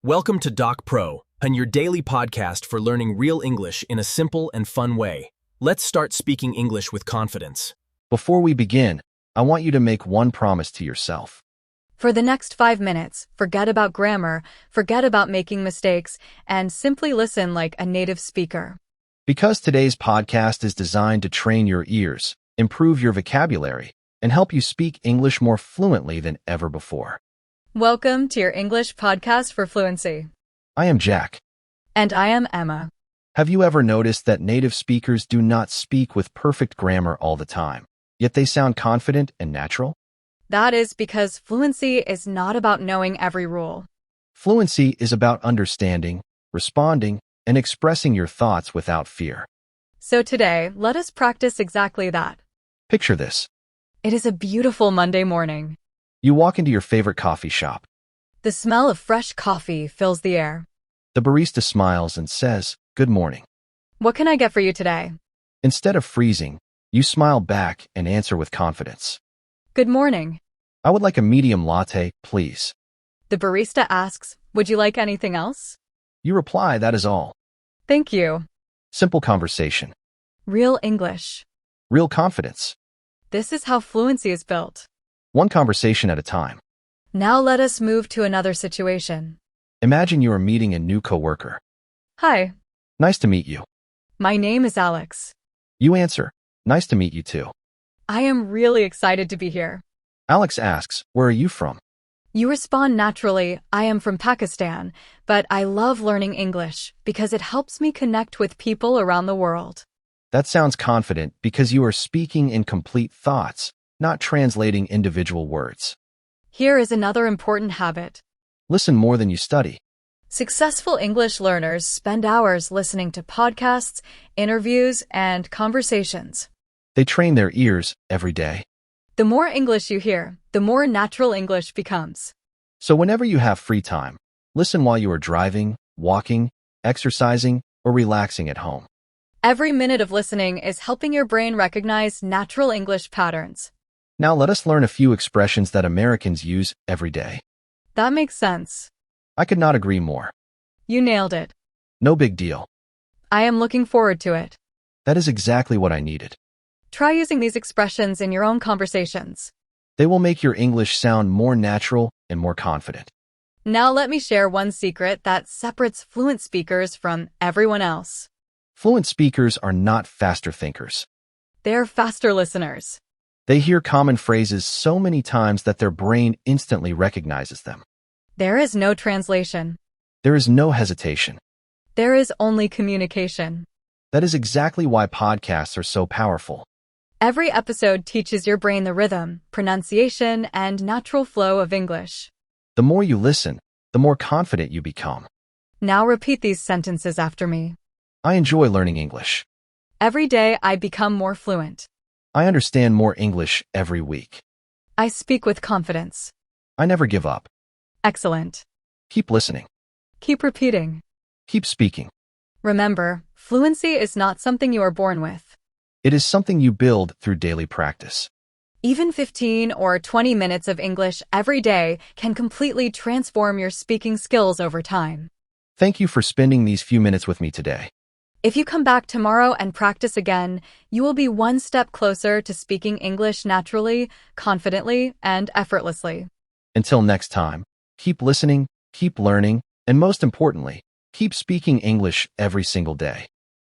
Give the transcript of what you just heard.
Welcome to Doc Pro, and your daily podcast for learning real English in a simple and fun way. Let's start speaking English with confidence. Before we begin, I want you to make one promise to yourself. For the next 5 minutes, forget about grammar, forget about making mistakes, and simply listen like a native speaker. Because today's podcast is designed to train your ears, improve your vocabulary, and help you speak English more fluently than ever before. Welcome to your English podcast for Fluency. I am Jack. And I am Emma. Have you ever noticed that native speakers do not speak with perfect grammar all the time, yet they sound confident and natural? That is because fluency is not about knowing every rule. Fluency is about understanding, responding, and expressing your thoughts without fear. So today, let us practice exactly that. Picture this. It is a beautiful Monday morning. You walk into your favorite coffee shop. The smell of fresh coffee fills the air. The barista smiles and says, "Good morning." What can I get for you today? Instead of freezing, you smile back and answer with confidence. Good morning. I would like a medium latte, please. The barista asks, would you like anything else? You reply, that is all. Thank you. Simple conversation. Real English. Real confidence. This is how fluency is built. One conversation at a time. Now let us move to another situation. Imagine you are meeting a new coworker. Hi, Nice to meet you. my name is Alex. You answer, nice to meet you too. I am really excited to be here. Alex asks, where are you from? You respond naturally, I am from Pakistan, but I love learning English because it helps me connect with people around the world. That sounds confident because you are speaking in complete thoughts, not translating individual words. Here is another important habit. Listen more than you study. Successful English learners spend hours listening to podcasts, interviews, and conversations. They train their ears every day. The more English you hear, the more natural English becomes. So whenever you have free time, listen while you are driving, walking, exercising, or relaxing at home. Every minute of listening is helping your brain recognize natural English patterns. Now let us learn a few expressions that Americans use every day. That makes sense. I could not agree more. You nailed it. No big deal. I am looking forward to it. That is exactly what I needed. Try using these expressions in your own conversations. They will make your English sound more natural and more confident. Now let me share one secret that separates fluent speakers from everyone else. Fluent speakers are not faster thinkers. They're faster listeners. They hear common phrases so many times that their brain instantly recognizes them. There is no translation. There is no hesitation. There is only communication. That is exactly why podcasts are so powerful. Every episode teaches your brain the rhythm, pronunciation, and natural flow of English. The more you listen, the more confident you become. Now repeat these sentences after me. I enjoy learning English. Every day I become more fluent. I understand more English every week. I speak with confidence. I never give up. Excellent. Keep listening. Keep repeating. Keep speaking. Remember, fluency is not something you are born with. It is something you build through daily practice. Even 15 or 20 minutes of English every day can completely transform your speaking skills over time. Thank you for spending these few minutes with me today. If you come back tomorrow and practice again, you will be one step closer to speaking English naturally, confidently, and effortlessly. Until next time, keep listening, keep learning, and most importantly, keep speaking English every single day.